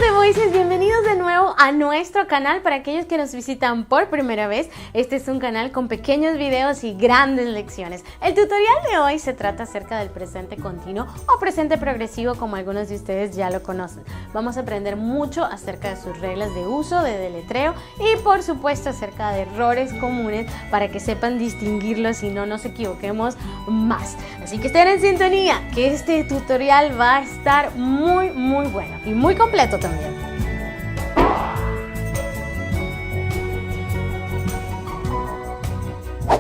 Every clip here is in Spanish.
de Voices, bienvenidos de nuevo a nuestro canal. Para aquellos que nos visitan por primera vez, este es un canal con pequeños videos y grandes lecciones. El tutorial de hoy se trata acerca del presente continuo o presente progresivo, como algunos de ustedes ya lo conocen. Vamos a aprender mucho acerca de sus reglas de uso, de deletreo y por supuesto acerca de errores comunes para que sepan distinguirlos y no nos equivoquemos más. Así que estén en sintonía, que este tutorial va a estar muy bueno y muy completo también.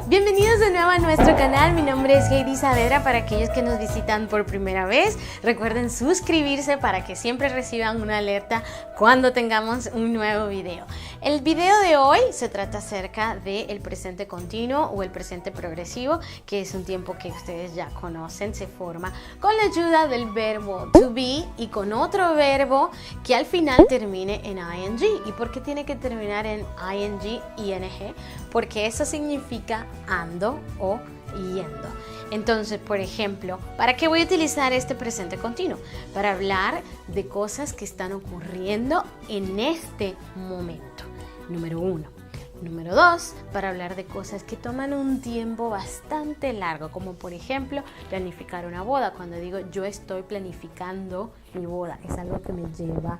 Bienvenidos de nuevo a nuestro canal, mi nombre es Heidi Saavedra. Para aquellos que nos visitan por primera vez, recuerden suscribirse para que siempre reciban una alerta cuando tengamos un nuevo video. El video de hoy se trata acerca del presente continuo o el presente progresivo, que es un tiempo que ustedes ya conocen, se forma con la ayuda del verbo to be y con otro verbo que al final termine en ing. ¿Y por qué tiene que terminar en ing? Porque eso significa ando o yendo. Entonces, por ejemplo, ¿para qué voy a utilizar este presente continuo? Para hablar de cosas que están ocurriendo en este momento. Número 1. Número 2, para hablar de cosas que toman un tiempo bastante largo, como por ejemplo planificar una boda. Cuando digo yo estoy planificando mi boda, es algo que me lleva,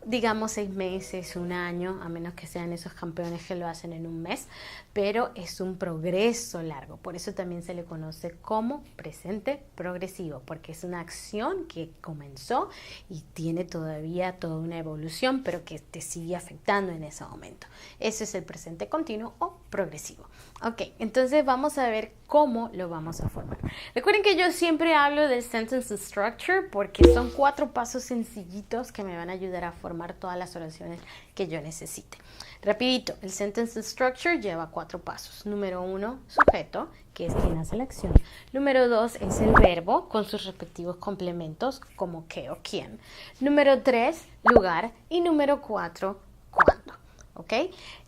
digamos, 6 meses, un año, a menos que sean esos campeones que lo hacen en un mes, pero es un progreso largo. Por eso también se le conoce como presente progresivo, porque es una acción que comenzó y tiene todavía toda una evolución, pero que te sigue afectando en ese momento. Eso es el presente continuo o progresivo. Ok, entonces vamos a ver cómo lo vamos a formar. Recuerden que yo siempre hablo del sentence structure porque son 4 pasos sencillitos que me van a ayudar a formar todas las oraciones que yo necesite. Rapidito, el sentence structure lleva 4 pasos. Número 1, sujeto, que es quien hace la acción. Número 2 es el verbo con sus respectivos complementos, como qué o quién. Número 3, lugar. Y número 4, cuándo. ¿Ok?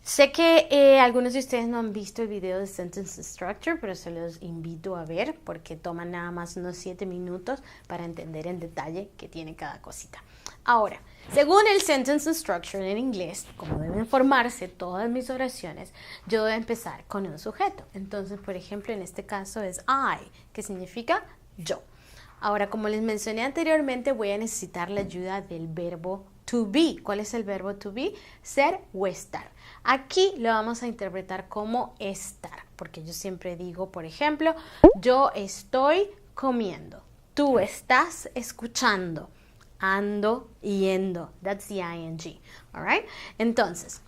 Sé que algunos de ustedes no han visto el video de Sentence Structure, pero se los invito a ver porque toman nada más unos 7 minutos para entender en detalle qué tiene cada cosita. Ahora, según el Sentence Structure en inglés, como deben formarse todas mis oraciones, yo debo empezar con un sujeto. Entonces, por ejemplo, en este caso es I, que significa yo. Ahora, como les mencioné anteriormente, voy a necesitar la ayuda del verbo to be. ¿Cuál es el verbo to be? Ser o estar. Aquí lo vamos a interpretar como estar, porque yo siempre digo, por ejemplo, yo estoy comiendo, tú estás escuchando, ando, yendo. That's the ing. All right? Entonces,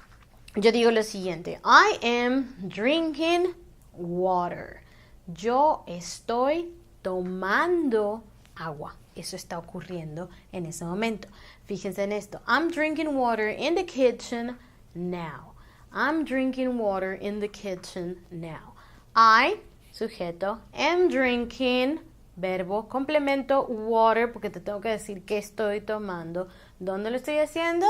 yo digo lo siguiente: I am drinking water. Yo estoy tomando agua. Eso está ocurriendo en ese momento. Fíjense en esto. I'm drinking water in the kitchen now. I'm drinking water in the kitchen now. I, sujeto, am drinking, verbo, complemento, water, porque te tengo que decir que estoy tomando. ¿Dónde lo estoy haciendo?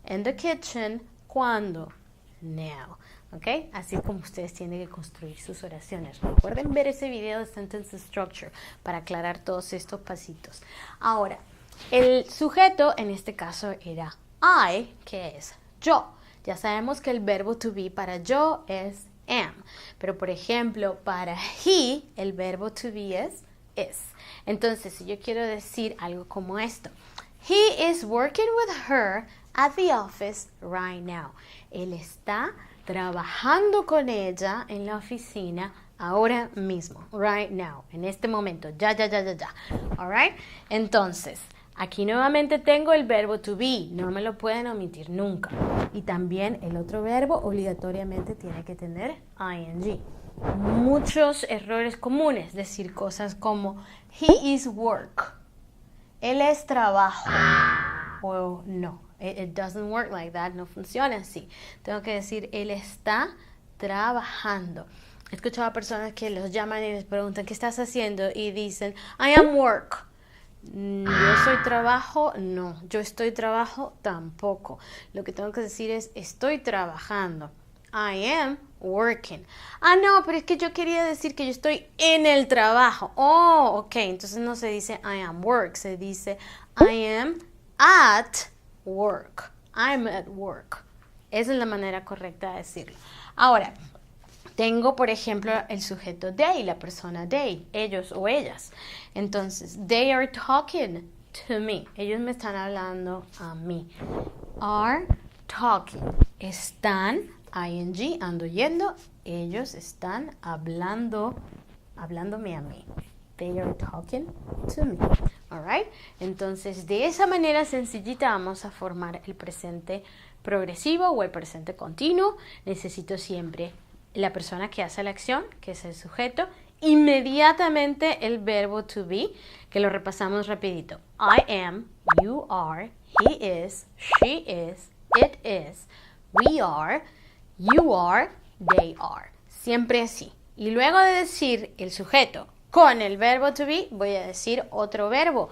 In the kitchen. ¿Cuándo? Now. ¿Ok? Así es como ustedes tienen que construir sus oraciones. Recuerden ver ese video de Sentence Structure para aclarar todos estos pasitos. Ahora, el sujeto en este caso era I, que es yo. Ya sabemos que el verbo to be para yo es am. Pero, por ejemplo, para he, el verbo to be es is. Entonces, si yo quiero decir algo como esto: He is working with her at the office right now. Él está trabajando con ella en la oficina ahora mismo, right now, en este momento, ya. Alright, entonces, aquí nuevamente tengo el verbo to be, no me lo pueden omitir nunca. Y también el otro verbo obligatoriamente tiene que tener ing. Muchos errores comunes, decir cosas como he is work, él es trabajo, o no. It doesn't work like that, no funciona así. Tengo que decir, él está trabajando. He escuchado a personas que los llaman y les preguntan, ¿qué estás haciendo? Y dicen, I am work. ¿Yo soy trabajo? No. ¿Yo estoy trabajo? Tampoco. Lo que tengo que decir es, estoy trabajando. I am working. Ah, no, pero es que yo quería decir que yo estoy en el trabajo. Oh, ok. Entonces no se dice I am work, se dice I am at work. I'm at work. Esa es la manera correcta de decirlo. Ahora, tengo, por ejemplo, el sujeto they, la persona they, ellos o ellas. Entonces, they are talking to me. Ellos me están hablando a mí. Are talking. Están, ing, ando yendo. Ellos están hablándome a mí. They are talking to me. Alright. Entonces, de esa manera sencillita vamos a formar el presente progresivo o el presente continuo. Necesito siempre la persona que hace la acción, que es el sujeto, inmediatamente el verbo to be, que lo repasamos rapidito. I am, you are, he is, she is, it is, we are, you are, they are. Siempre así. Y luego de decir el sujeto con el verbo to be, voy a decir otro verbo,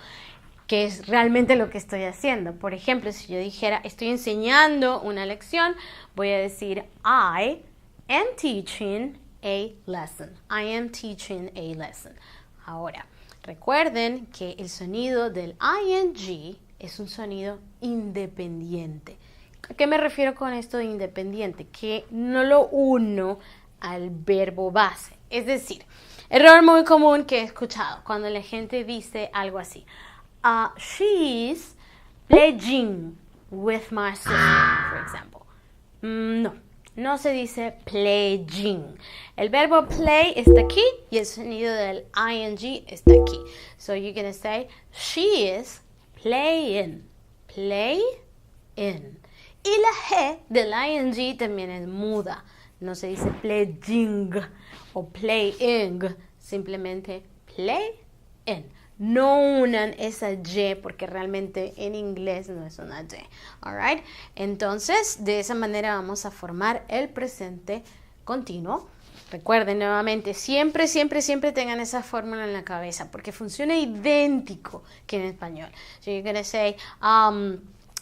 que es realmente lo que estoy haciendo. Por ejemplo, si yo dijera, estoy enseñando una lección, voy a decir, I am teaching a lesson. I am teaching a lesson. Ahora, recuerden que el sonido del ing es un sonido independiente. ¿A qué me refiero con esto de independiente? Que no lo uno al verbo base. Es decir, error muy común que he escuchado cuando la gente dice algo así. She's playing with my sister, for example. No se dice playing. El verbo play está aquí y el sonido del ing está aquí. So you're going to say, she is playing. Play in. Y la G del ing también es muda. No se dice playing o playing. Simplemente play in. No unan esa Y porque realmente en inglés no es una Y. Alright. Entonces, de esa manera vamos a formar el presente continuo. Recuerden nuevamente, siempre tengan esa fórmula en la cabeza porque funciona idéntico que en español. So you're going to say,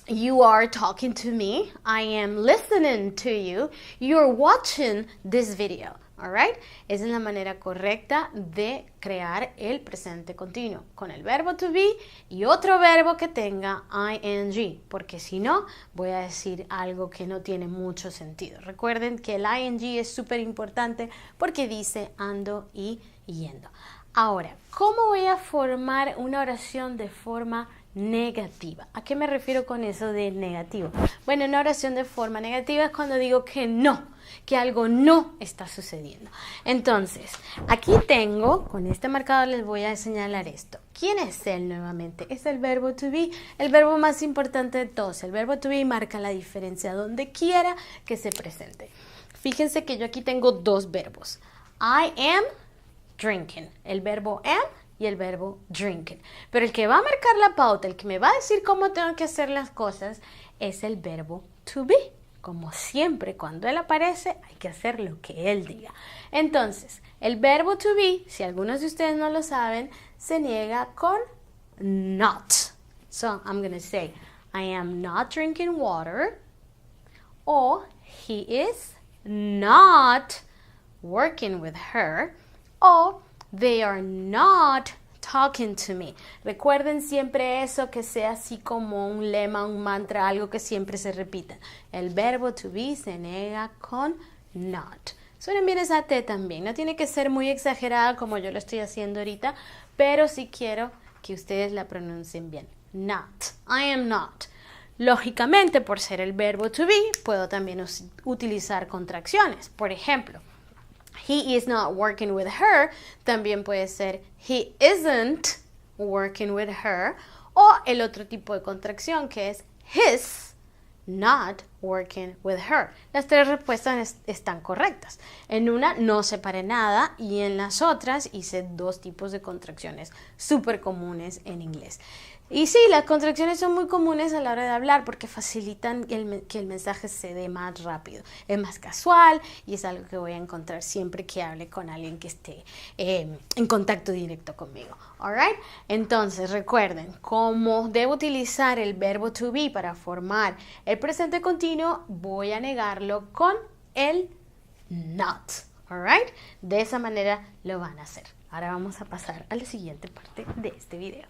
you are talking to me. I am listening to you. You're watching this video. Alright, esa es la manera correcta de crear el presente continuo con el verbo to be y otro verbo que tenga ing, porque si no voy a decir algo que no tiene mucho sentido. Recuerden que el ing es súper importante porque dice ando y yendo. Ahora, ¿cómo voy a formar una oración de forma negativa? ¿A qué me refiero con eso de negativo? Bueno, una oración de forma negativa es cuando digo que no, que algo no está sucediendo. Entonces, aquí tengo, con este marcador les voy a señalar esto. ¿Quién es él nuevamente? Es el verbo to be, el verbo más importante de todos. El verbo to be marca la diferencia donde quiera que se presente. Fíjense que yo aquí tengo dos verbos. I am drinking. El verbo am y el verbo drinking. Pero el que va a marcar la pauta, el que me va a decir cómo tengo que hacer las cosas, es el verbo to be. Como siempre, cuando él aparece, hay que hacer lo que él diga. Entonces, el verbo to be, si algunos de ustedes no lo saben, se niega con not. So, I'm going to say, I am not drinking water. O, he is not working with her. O, they are not talking to me. Recuerden siempre eso, que sea así como un lema, un mantra, algo que siempre se repita. El verbo to be se niega con not. Suenen bien esa T también. No tiene que ser muy exagerada como yo lo estoy haciendo ahorita, pero sí quiero que ustedes la pronuncien bien. Not. I am not. Lógicamente, por ser el verbo to be, puedo también utilizar contracciones. Por ejemplo, he is not working with her, también puede ser he isn't working with her, o el otro tipo de contracción que es his not working with her. Las tres respuestas están correctas. En una no separé nada y en las otras hice dos tipos de contracciones súper comunes en inglés. Y sí, las contracciones son muy comunes a la hora de hablar porque facilitan que el mensaje se dé más rápido. Es más casual y es algo que voy a encontrar siempre que hable con alguien que esté en contacto directo conmigo. Alright? Entonces, recuerden, cómo debo utilizar el verbo to be para formar el presente continuo, voy a negarlo con el not. Alright? De esa manera lo van a hacer. Ahora vamos a pasar a la siguiente parte de este video.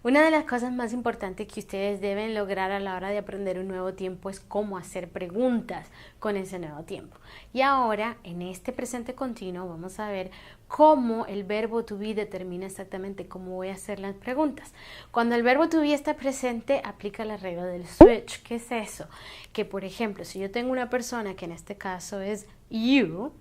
Una de las cosas más importantes que ustedes deben lograr a la hora de aprender un nuevo tiempo es cómo hacer preguntas con ese nuevo tiempo. Y ahora, en este presente continuo, vamos a ver cómo el verbo to be determina exactamente cómo voy a hacer las preguntas. Cuando el verbo to be está presente, aplica la regla del switch. ¿Qué es eso? Que, por ejemplo, si yo tengo una persona que en este caso es you,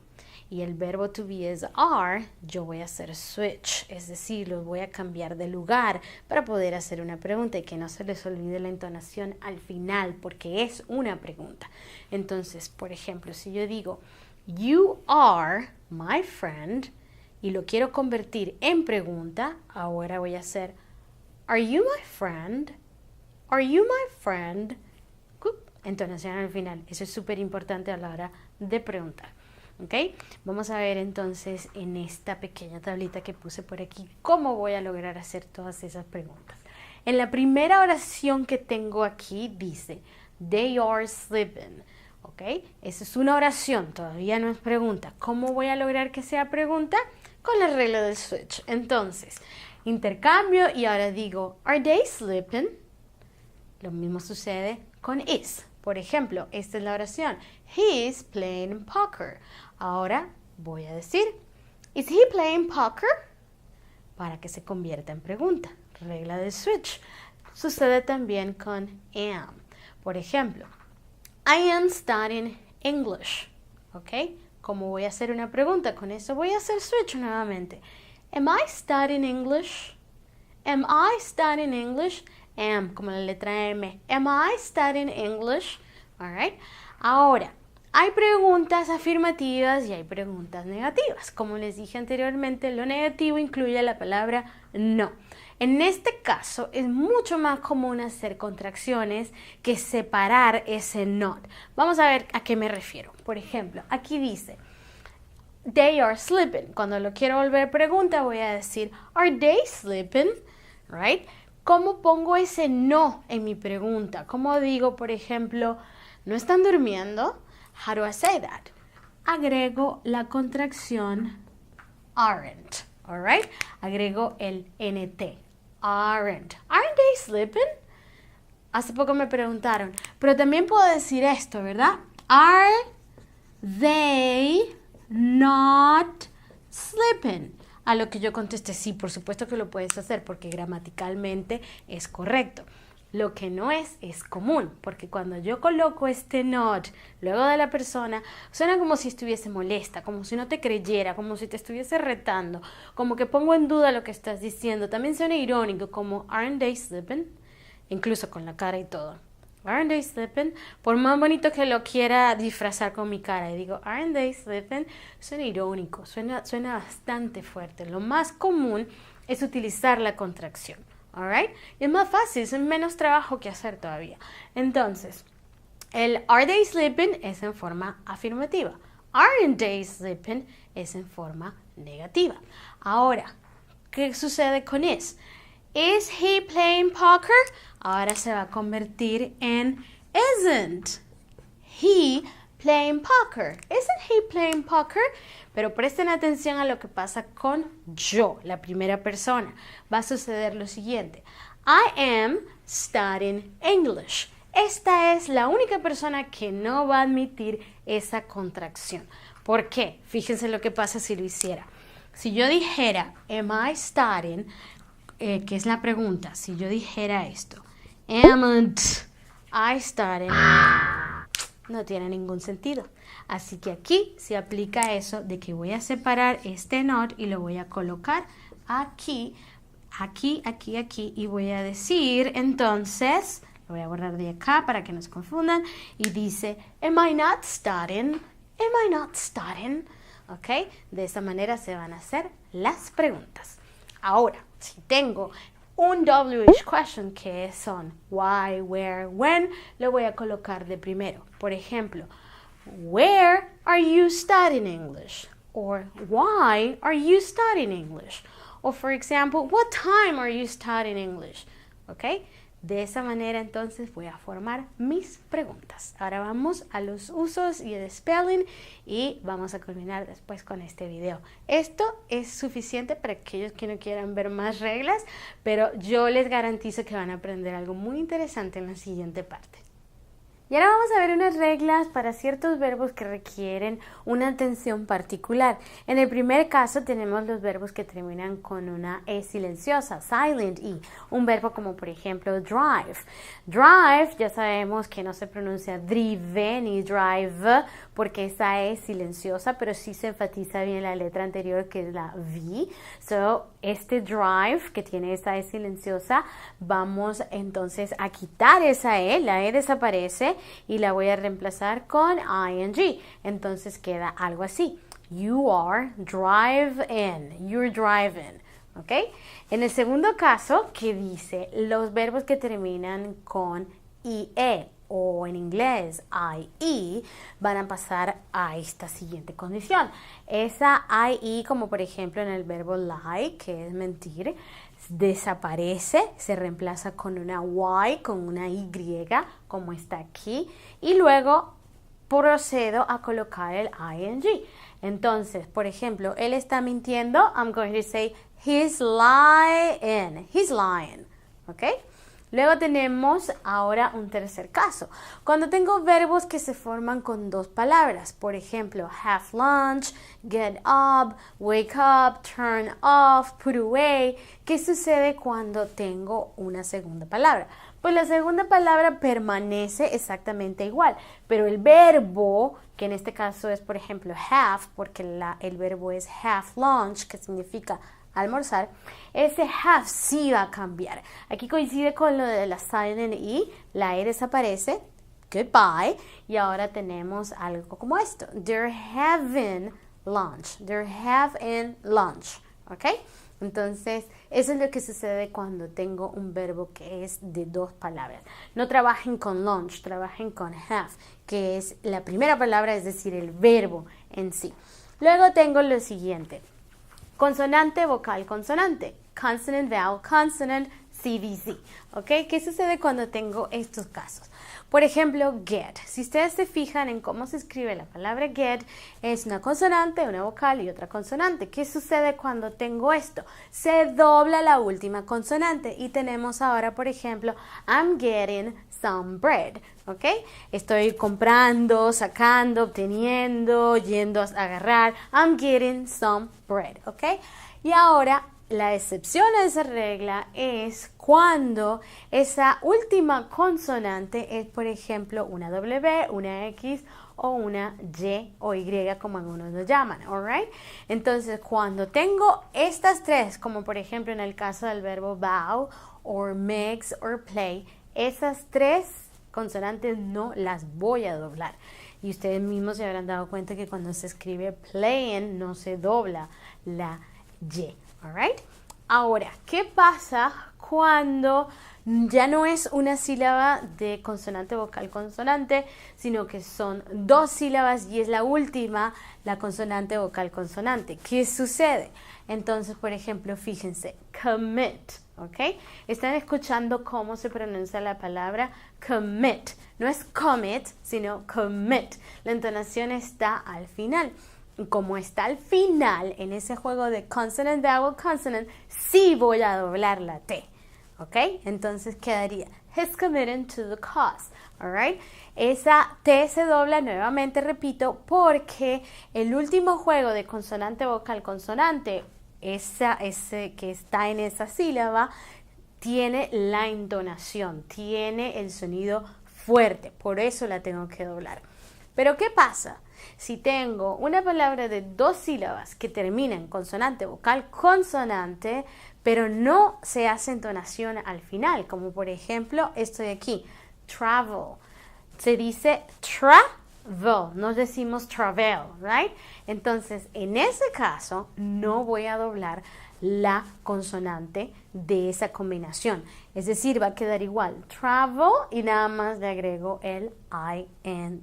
y el verbo to be es are, yo voy a hacer switch, es decir, los voy a cambiar de lugar para poder hacer una pregunta y que no se les olvide la entonación al final porque es una pregunta. Entonces, por ejemplo, si yo digo you are my friend y lo quiero convertir en pregunta, ahora voy a hacer are you my friend? Are you my friend? Entonación al final, eso es súper importante a la hora de preguntar. ¿Ok? Vamos a ver entonces en esta pequeña tablita que puse por aquí cómo voy a lograr hacer todas esas preguntas. En la primera oración que tengo aquí dice they are sleeping. ¿Ok? Esa es una oración, todavía no es pregunta. ¿Cómo voy a lograr que sea pregunta? Con la regla del switch. Entonces, intercambio y ahora digo are they sleeping? Lo mismo sucede con is. Por ejemplo, esta es la oración. He is playing poker. Ahora voy a decir, is he playing poker? Para que se convierta en pregunta. Regla del switch. Sucede también con am. Por ejemplo, I am studying English. ¿Ok? ¿Cómo voy a hacer una pregunta? Con eso voy a hacer switch nuevamente. Am I studying English? Am I studying English? Am, como la letra M. Am I studying English? All right. Ahora, hay preguntas afirmativas y hay preguntas negativas. Como les dije anteriormente, lo negativo incluye la palabra no. En este caso, es mucho más común hacer contracciones que separar ese not. Vamos a ver a qué me refiero. Por ejemplo, aquí dice, they are sleeping. Cuando lo quiero volver pregunta, voy a decir, are they sleeping? Right? ¿Cómo pongo ese no en mi pregunta? ¿Cómo digo, por ejemplo, no están durmiendo? How do I say that? Agrego la contracción aren't. All right? Agrego el NT. Aren't. Aren't they sleeping? Hace poco me preguntaron, pero también puedo decir esto, ¿verdad? Are they not sleeping? A lo que yo contesté, sí, por supuesto que lo puedes hacer porque gramaticalmente es correcto. Lo que no es común, porque cuando yo coloco este not luego de la persona, suena como si estuviese molesta, como si no te creyera, como si te estuviese retando, como que pongo en duda lo que estás diciendo. También suena irónico, como aren't they sleeping? Incluso con la cara y todo. Aren't they sleeping? Por más bonito que lo quiera disfrazar con mi cara y digo aren't they sleeping, suena irónico, suena bastante fuerte. Lo más común es utilizar la contracción. Alright? Y es más fácil, es menos trabajo que hacer todavía. Entonces, el are they sleeping es en forma afirmativa. Aren't they sleeping es en forma negativa. Ahora, ¿qué sucede con is? Is he playing poker? Ahora se va a convertir en isn't he playing poker. Isn't he playing poker? Pero presten atención a lo que pasa con yo, la primera persona. Va a suceder lo siguiente. I am studying English. Esta es la única persona que no va a admitir esa contracción. ¿Por qué? Fíjense lo que pasa si lo hiciera. Si yo dijera, am I studying? Que es la pregunta. Si yo dijera esto, amn't I studying? No tiene ningún sentido. Así que aquí se aplica eso de que voy a separar este not y lo voy a colocar aquí, aquí, aquí, aquí. Y voy a decir, entonces, lo voy a borrar de acá para que no se confundan. Y dice, am I not studying? Am I not studying? ¿Ok? De esa manera se van a hacer las preguntas. Ahora, si tengo un WH question que son why, where, when, lo voy a colocar de primero. Por ejemplo, where are you studying English? Or why are you studying English? Or for example, what time are you studying English? Okay? De esa manera entonces voy a formar mis preguntas. Ahora vamos a los usos y el spelling y vamos a culminar después con este video. Esto es suficiente para aquellos que no quieran ver más reglas, pero yo les garantizo que van a aprender algo muy interesante en la siguiente parte. Y ahora vamos a ver unas reglas para ciertos verbos que requieren una atención particular. En el primer caso tenemos los verbos que terminan con una E silenciosa, silent E. Un verbo como por ejemplo drive. Drive ya sabemos que no se pronuncia drive ni drive porque esa E es silenciosa, pero sí se enfatiza bien la letra anterior que es la V. So, este drive que tiene esa E silenciosa, vamos entonces a quitar esa E, la E desaparece y la voy a reemplazar con ing. Entonces queda algo así. You are driving. You're driving. ¿Ok? En el segundo caso, que dice los verbos que terminan con IE o en inglés IE van a pasar a esta siguiente condición. Esa IE, como por ejemplo en el verbo lie, que es mentir, desaparece, se reemplaza con una Y, con una Y, como está aquí, y luego procedo a colocar el ing. Entonces, por ejemplo, él está mintiendo, I'm going to say he's lying, ¿ok? Luego tenemos ahora un tercer caso. Cuando tengo verbos que se forman con dos palabras, por ejemplo, have lunch, get up, wake up, turn off, put away. ¿Qué sucede cuando tengo una segunda palabra? Pues la segunda palabra permanece exactamente igual, pero el verbo, que en este caso es por ejemplo have, porque el verbo es have lunch, que significa almorzar, ese have sí va a cambiar. Aquí coincide con lo de la silent E, la E desaparece, goodbye, y ahora tenemos algo como esto, they're having lunch, ¿ok? Entonces, eso es lo que sucede cuando tengo un verbo que es de dos palabras. No trabajen con lunch, trabajen con have, que es la primera palabra, es decir, el verbo en sí. Luego tengo lo siguiente. Consonante, vocal, consonante. Consonant, vowel, consonant, CVC. ¿Ok? ¿Qué sucede cuando tengo estos casos? Por ejemplo, get. Si ustedes se fijan en cómo se escribe la palabra get, es una consonante, una vocal y otra consonante. ¿Qué sucede cuando tengo esto? Se dobla la última consonante y tenemos ahora, por ejemplo, I'm getting some bread. ¿Ok? Estoy comprando, sacando, obteniendo, yendo a agarrar. I'm getting some bread. ¿Ok? Y ahora la excepción a esa regla es cuando esa última consonante es, por ejemplo, una W, una X o una Y o Y, como algunos lo llaman, alright? Entonces, cuando tengo estas tres, como por ejemplo en el caso del verbo bow, or mix, or play, esas tres consonantes no las voy a doblar. Y ustedes mismos se habrán dado cuenta que cuando se escribe playing no se dobla la Y. Alright. Ahora, ¿qué pasa cuando ya no es una sílaba de consonante, vocal, consonante, sino que son dos sílabas y es la última la consonante, vocal, consonante? ¿Qué sucede? Entonces, por ejemplo, fíjense, commit, ¿ok? Están escuchando cómo se pronuncia la palabra commit. No es commit, sino commit. La entonación está al final. Como está al final en ese juego de consonant, vowel, consonant, sí voy a doblar la T, ¿ok? Entonces quedaría he's committing to the cause, alright? Esa T se dobla nuevamente, repito, porque el último juego de consonante, vocal, consonante, ese que está en esa sílaba, tiene la entonación, tiene el sonido fuerte, por eso la tengo que doblar. Pero ¿qué pasa? Si tengo una palabra de dos sílabas que termina en consonante, vocal, consonante, pero no se hace entonación al final, como por ejemplo esto de aquí, travel. Se dice travel, no decimos travel, right? Entonces, en ese caso, no voy a doblar la consonante de esa combinación. Es decir, va a quedar igual, travel, y nada más le agrego el ing,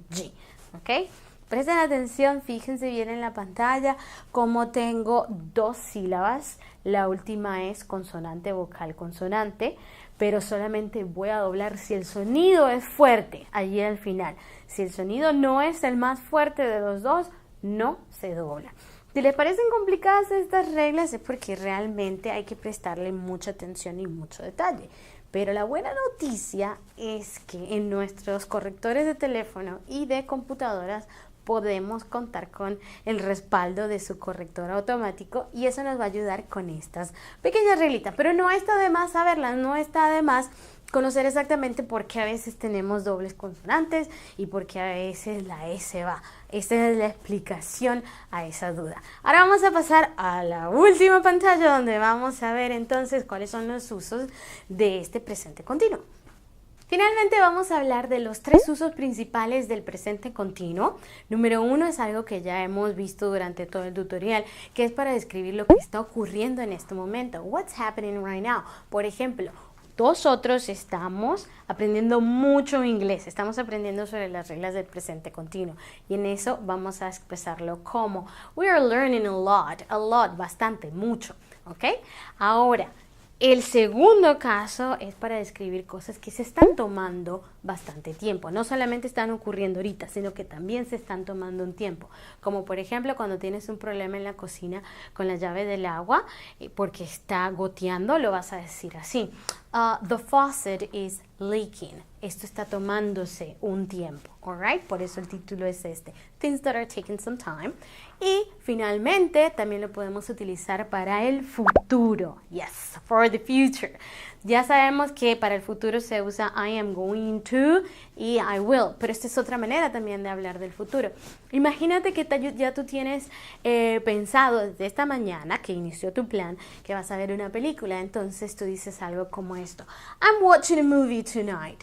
¿ok? Presten atención, fíjense bien en la pantalla cómo tengo dos sílabas. la última es consonante, vocal, consonante, pero solamente voy a doblar si el sonido es fuerte, allí al final. Si el sonido no es el más fuerte de los dos, no se dobla. Si les parecen complicadas estas reglas es porque realmente hay que prestarle mucha atención y mucho detalle. Pero la buena noticia es que en nuestros correctores de teléfono y de computadoras podemos contar con el respaldo de su corrector automático y eso nos va a ayudar con estas pequeñas reglitas. Pero no está de más saberlas, no está de más conocer exactamente por qué a veces tenemos dobles consonantes y por qué a veces la S va. Esta es la explicación a esa duda. Ahora vamos a pasar a la última pantalla donde vamos a ver entonces cuáles son los usos de este presente continuo. Finalmente vamos a hablar de los 3 usos principales del presente continuo. Número 1 es algo que ya hemos visto durante todo el tutorial, que es para describir lo que está ocurriendo en este momento. What's happening right now? Por ejemplo, nosotros estamos aprendiendo mucho inglés, estamos aprendiendo sobre las reglas del presente continuo y en eso vamos a expresarlo como we are learning a lot, bastante, mucho, ¿ok? Ahora, el segundo caso es para describir cosas que se están tomando bastante tiempo. No solamente están ocurriendo ahorita, sino que también se están tomando un tiempo. Como por ejemplo cuando tienes un problema en la cocina con la llave del agua porque está goteando, lo vas a decir así. The faucet is leaking. Esto está tomándose un tiempo, alright? Por eso el título es este. Things that are taking some time. Y finalmente también lo podemos utilizar para el futuro. Yes, for the future. Ya sabemos que para el futuro se usa I am going to y I will, pero esta es otra manera también de hablar del futuro. Imagínate que ya tú tienes pensado desde esta mañana que inició tu plan que vas a ver una película, entonces tú dices algo como esto: I'm watching a movie tonight.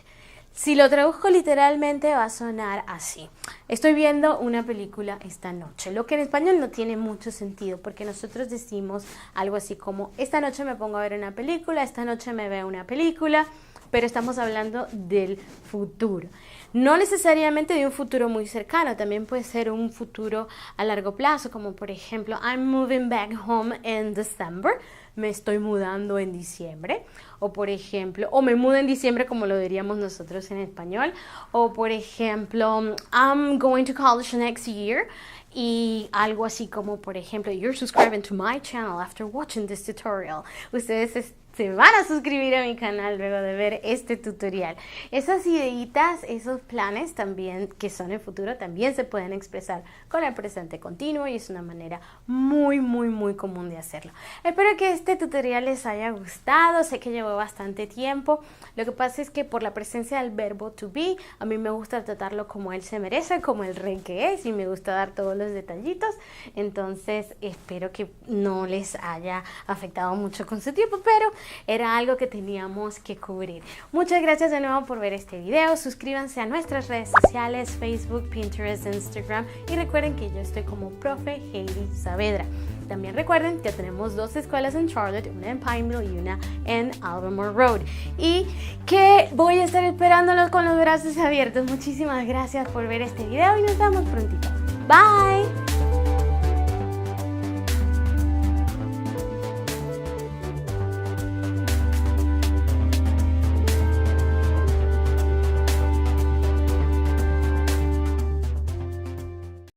Si lo traduzco literalmente va a sonar así: estoy viendo una película esta noche. Lo que en español no tiene mucho sentido porque nosotros decimos algo así como esta noche me pongo a ver una película, esta noche me veo una película, pero estamos hablando del futuro. No necesariamente de un futuro muy cercano, también puede ser un futuro a largo plazo, como por ejemplo I'm moving back home in December. Me estoy mudando en diciembre, o por ejemplo, o me mudo en diciembre como lo diríamos nosotros en español, o por ejemplo, I'm going to college next year, y algo así como por ejemplo, you're subscribing to my channel after watching this tutorial. Ustedes se van a suscribir a mi canal luego de ver este tutorial. Esas ideitas, esos planes también que son el futuro también se pueden expresar con el presente continuo y es una manera muy común de hacerlo. Espero que este tutorial les haya gustado. Sé que llevó bastante tiempo. Lo que pasa es que por la presencia del verbo to be, a mí me gusta tratarlo como él se merece, como el rey que es, y me gusta dar todos los detallitos. Entonces espero que no les haya afectado mucho con su tiempo, pero era algo que teníamos que cubrir. Muchas gracias de nuevo por ver este video. Suscríbanse a nuestras redes sociales, Facebook, Pinterest, Instagram, y recuerden que yo estoy como Profe Heidi Saavedra. También recuerden que tenemos 2 escuelas en Charlotte, una en Pineville y una en Albemarle Road, y que voy a estar esperándolos con los brazos abiertos. Muchísimas gracias por ver este video y nos vemos prontito. Bye.